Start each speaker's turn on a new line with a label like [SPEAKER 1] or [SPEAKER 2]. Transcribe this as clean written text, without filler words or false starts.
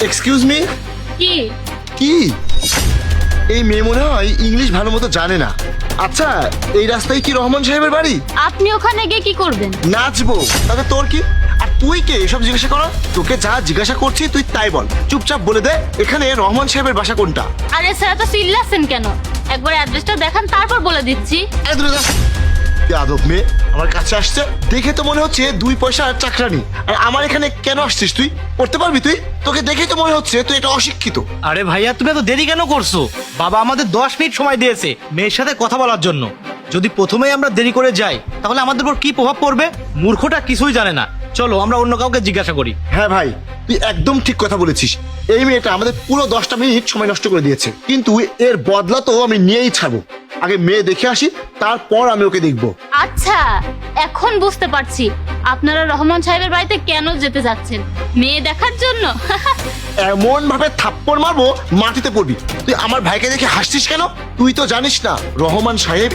[SPEAKER 1] Excuse me.
[SPEAKER 2] কি?
[SPEAKER 1] কি? এই মেয়ে মনে হয় ইংলিশ ভালো মতো জানে না। আচ্ছা, এই রাস্তায় কি রহমান সাহেবের বাড়ি?
[SPEAKER 2] আপনি ওখানে গিয়ে কি করবেন?
[SPEAKER 1] নাচবো। তাতে তোর কি? আর তুই কে এসব জিজ্ঞাসা করা? তোকে যা জিজ্ঞাসা করছি তুই তাই বল। চুপচাপ বলে দে এখানে রহমান সাহেবের বাসা কোনটা।
[SPEAKER 2] আরে স্যার, তো চিল্লাচ্ছেন কেন? একবার অ্যাড্রেসটা দেখান, তারপর বলে দিচ্ছি।
[SPEAKER 1] এই দূরে যা। যাদব মেয়ে আমার কাছে আসছে, দেখে তো মনে হচ্ছে 2 পয়সার চাকরানি। আর আমার এখানে কেন আসছিস তুই? পড়তে পারবি তুই? তোকে দেখেই তো মনে হচ্ছে তুই এটা অশিক্ষিত।
[SPEAKER 3] আরে ভাইয়া, তুমি এত দেরি কেন করছো? বাবা আমাদের 10 মিনিট সময় দিয়েছে মেয়ের সাথে কথা বলার জন্য। যদি প্রথমেই আমরা দেরি করে যাই তাহলে আমাদের উপর কি প্রভাব পড়বে? মূর্খটা কিছুই জানে না। চলো আমরা অন্য কাউকে জিজ্ঞাসা করি।
[SPEAKER 1] হ্যাঁ ভাই, তুই একদম ঠিক কথা বলেছিস। এই মেয়েটা আমাদের পুরো 10টা মিনিট সময় নষ্ট করে দিয়েছে, কিন্তু এর বদলা তো আমি নিয়েই ছাড়বো। আগে মেয়ে দেখে আসি, তারপর আমি ওকে দেখবো।
[SPEAKER 2] আচ্ছা, এখন বুঝতে পারছি আপনারা রহমান সাহেবের বাড়িতে কেন যেতে যাচ্ছেন, মেয়ে দেখার জন্য।
[SPEAKER 1] এমন ভাবে থাপ্পড় মারবো মাটিতে পড়বি। তুই আমার ভাইকে দেখে হাসছিস কেন? তুই তো জানিস না রহমান সাহেব